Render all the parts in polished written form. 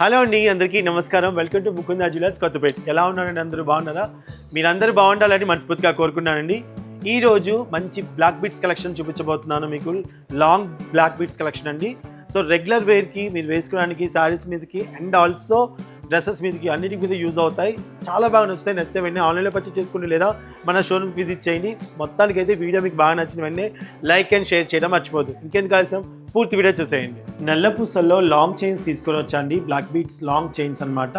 Hello అండి, అందరికీ నమస్కారం. Welcome to Mukunda jewellers Kothapeta. ఎలా ఉన్నారండి? అందరూ బాగున్నారా? మీరందరూ బాగుండాలని మనస్ఫూర్తిగా కోరుకున్నానండి. ఈరోజు మంచి బ్లాక్ బీట్స్ కలెక్షన్ చూపించబోతున్నాను మీకు. లాంగ్ బ్లాక్ బీట్స్ కలెక్షన్ అండి. సో రెగ్యులర్ వేర్కి మీరు వేసుకోవడానికి శారీస్ మీదకి అండ్ ఆల్సో డ్రెస్సెస్ మీదకి అన్నిటి మీద యూజ్ అవుతాయి. చాలా బాగా నచ్చితే వెంటనే ఆన్లైన్లో పర్చేస్ చేసుకోండి, లేదా మన షోరూమ్కి విజిట్ చేయండి. మొత్తానికి అయితే వీడియో మీకు బాగా నచ్చిన వెంటనే లైక్ అండ్ షేర్ చేయడం మర్చిపోదు. ఇంకెందుకు ఆలస్యం, పూర్తి వీడియో చూసేయండి. నల్ల పూసల్లో లాంగ్ చైన్స్ తీసుకొని వచ్చండి. బ్లాక్ బీట్స్ లాంగ్ చైన్స్ అనమాట.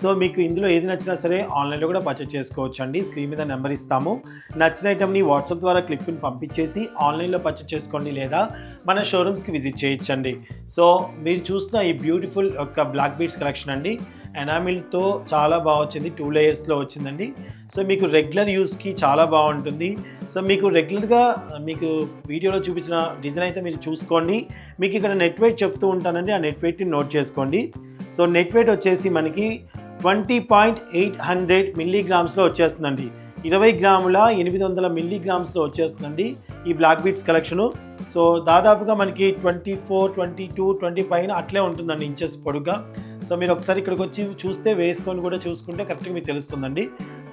సో మీకు ఇందులో ఏది నచ్చినా సరే ఆన్లైన్లో కూడా పర్చేస్ చేసుకోవచ్చు అండి. స్క్రీన్ మీద నెంబర్ ఇస్తాము. నచ్చిన ఐటమ్ని వాట్సాప్ ద్వారా క్లిప్ని పంపించేసి ఆన్లైన్లో పర్చేస్ చేసుకోండి, లేదా మన షోరూమ్స్కి విజిట్ చేయొచ్చండి. సో మీరు చూస్తున్న ఈ బ్యూటిఫుల్ ఒక బ్లాక్ బీట్స్ కలెక్షన్ అండి. ఎనామిల్తో చాలా బాగా వచ్చింది. 2 లేయర్స్లో వచ్చిందండి. సో మీకు రెగ్యులర్ యూస్కి చాలా బాగుంటుంది. సో మీకు రెగ్యులర్గా మీకు వీడియోలో చూపించిన డిజైన్ అయితే మీరు చూసుకోండి. మీకు ఇక్కడ నెట్ వెయిట్ చెప్తూ ఉంటానండి, ఆ నెట్ వెయిట్ని నోట్ చేసుకోండి. సో నెట్ వెయిట్ వచ్చేసి మనకి 20.800 మిల్లీగ్రామ్స్లో వచ్చేస్తుందండి. 20 గ్రాముల 800 మిల్లీగ్రామ్స్లో వచ్చేస్తుందండి ఈ బ్లాక్ బీట్స్ కలెక్షను. సో దాదాపుగా మనకి 24, 22, 20 పైన అట్లే ఉంటుందండి ఇంచెస్ పొడుగ్గా. సో మీరు ఒకసారి ఇక్కడికి వచ్చి చూస్తే, వేసుకొని కూడా చూసుకుంటే కరెక్ట్గా మీకు తెలుస్తుందండి.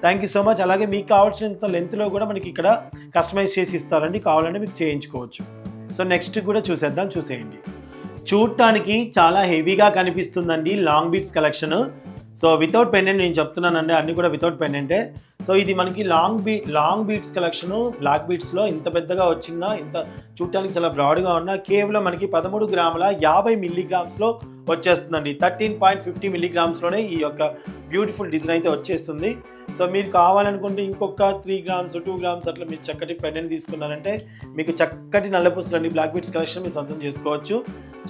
Thank you so much. అలాగే మీకు కావాల్సినంత లెంత్లో కూడా మనకి ఇక్కడ కస్టమైజ్ చేసి ఇస్తారండి. కావాలంటే మీకు చేయించుకోవచ్చు. సో నెక్స్ట్ కూడా చూసేయండి. చూడటానికి చాలా హెవీగా కనిపిస్తుందండి long beats collection. So without pendant నేను చెప్తున్నానండి, అన్నీ కూడా వితౌట్ పెండెంటే. సో ఇది మనకి లాంగ్ బీట్స్ కలెక్షను. బ్లాక్ బీట్స్లో ఇంత పెద్దగా వచ్చిందా, ఇంత చూడటానికి చాలా బ్రాడ్గా ఉన్నా, కేవలం మనకి 13 గ్రాముల 50 మిల్లీగ్రామ్స్లో వచ్చేస్తుందండి. 13.50 మిల్లీగ్రామ్స్లోనే ఈ యొక్క బ్యూటిఫుల్ డిజైన్ అయితే వచ్చేస్తుంది. సో మీరు కావాలనుకుంటే ఇంకొక 3 గ్రామ్స్ 2 గ్రామ్స్ అట్లా మీరు చక్కటి పెండెంట్ తీసుకున్నారంటే మీకు చక్కటి నల్లపూసలండి బ్లాక్ బీట్స్ కలెక్షన్ మీరు సొంతం చేసుకోవచ్చు.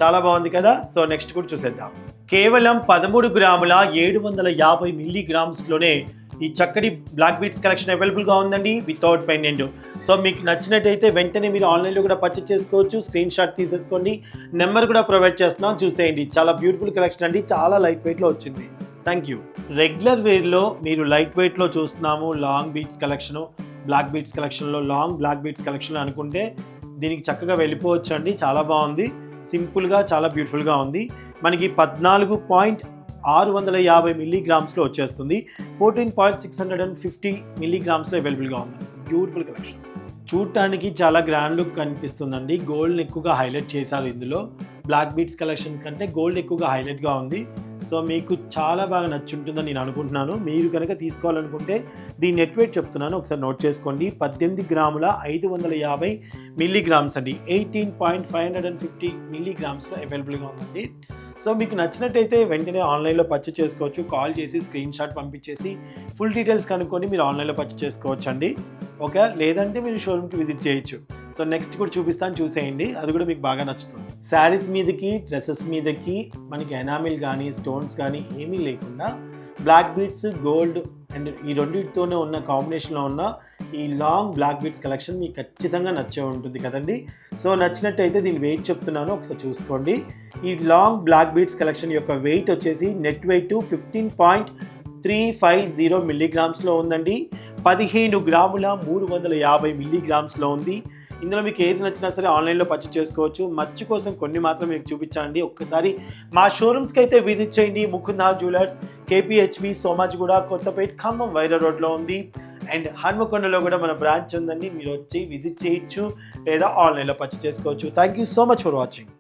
చాలా బాగుంది కదా. సో నెక్స్ట్ కూడా చూసేద్దాం. కేవలం 13 గ్రాముల 750 మిల్లీగ్రామ్స్లోనే ఈ చక్కటి బ్లాక్ బీట్స్ కలెక్షన్ అవైలబుల్గా ఉందండి వితౌట్ పెండెంట్. సో మీకు నచ్చినట్టయితే వెంటనే మీరు ఆన్లైన్లో కూడా పర్చేస్ చేసుకోవచ్చు. స్క్రీన్ షాట్ తీసేసుకోండి, నెంబర్ కూడా ప్రొవైడ్ చేస్తున్నాం, చూసేయండి. చాలా బ్యూటిఫుల్ కలెక్షన్ అండి, చాలా లైట్ వెయిట్లో వచ్చింది. Thank you. రెగ్యులర్ వేర్లో మీరు లైట్ వెయిట్లో చూస్తున్నాము long beads collection. Black beads కలెక్షన్లో లాంగ్ బ్లాక్ బీట్స్ కలెక్షన్ అనుకుంటే దీనికి చక్కగా వెళ్ళిపోవచ్చు అండి. చాలా బాగుంది, సింపుల్గా చాలా బ్యూటిఫుల్గా ఉంది. మనకి 14.650 మిల్లీగ్రామ్స్లో వచ్చేస్తుంది. 14.650 మిల్లీగ్రామ్స్లో అవైలబుల్గా ఉంది. Beautiful collection. చూడటానికి చాలా గ్రాండ్ లుక్ కనిపిస్తుందండి. గోల్డ్ని ఎక్కువగా హైలైట్ చేశారు ఇందులో. బ్లాక్ బీట్స్ కలెక్షన్ కంటే గోల్డ్ ఎక్కువగా హైలైట్గా ఉంది. సో మీకు చాలా బాగా నచ్చుంటుందని నేను అనుకుంటున్నాను. మీరు కనుక తీసుకోవాలనుకుంటే దీని నెట్ వెయిట్ చెప్తున్నాను, ఒకసారి నోట్ చేసుకోండి. 18 గ్రాముల 550 మిల్లీగ్రామ్స్ అండి. 18.550 మిల్లీగ్రామ్స్లో అవైలబుల్గా ఉందండి. సో మీకు నచ్చినట్టయితే వెంటనే ఆన్లైన్లో పర్చేస్ చేసుకోవచ్చు. కాల్ చేసి స్క్రీన్ షాట్ పంపించేసి ఫుల్ డీటెయిల్స్ కనుక్కొని మీరు ఆన్లైన్లో పర్చేస్ చేసుకోవచ్చు అండి. ఓకే, లేదంటే మీరు షోరూమ్కి విజిట్ చేయొచ్చు. సో నెక్స్ట్ కూడా చూపిస్తాను, చూసేయండి. అది కూడా మీకు బాగా నచ్చుతుంది. శారీస్ మీదకి డ్రెస్సెస్ మీదకి మనకి ఎనామిల్ కానీ స్టోన్స్ కానీ ఏమీ లేకుండా బ్లాక్ బీట్స్ గోల్డ్ అండ్ ఈ రెండింటితోనే ఉన్న కాంబినేషన్లో ఉన్న ఈ లాంగ్ బ్లాక్ బీట్స్ కలెక్షన్ మీకు ఖచ్చితంగా నచ్చే ఉంటుంది కదండి. సో నచ్చినట్టయితే దీని వెయిట్ చెప్తున్నాను, ఒకసారి చూసుకోండి. ఈ లాంగ్ బ్లాక్ బీట్స్ కలెక్షన్ యొక్క వెయిట్ వచ్చేసి నెట్ వెయిట్ 15.350 మిల్లీగ్రామ్స్లో ఉందండి. 15 గ్రాముల 350 మిల్లీగ్రామ్స్లో ఉంది. ఇందులో మీకు ఏది నచ్చినా సరే ఆన్లైన్లో పర్చేస్ చేసుకోవచ్చు. మర్చి కోసం కొన్ని మాత్రం మీకు చూపించండి. ఒక్కసారి మా షోరూమ్స్కి అయితే విజిట్ చేయండి. ముకుందా జ్యువెలర్స్, KPHB, సోమాజిగూడ, కొత్తపేట, ఖమ్మం వైరా రోడ్లో ఉంది. అండ్ హన్మకొండలో కూడా మన బ్రాంచ్ ఉందండి. మీరు వచ్చి విజిట్ చేయొచ్చు, లేదా ఆన్లైన్లో పర్చేస్ చేసుకోవచ్చు. Thank you so much for watching.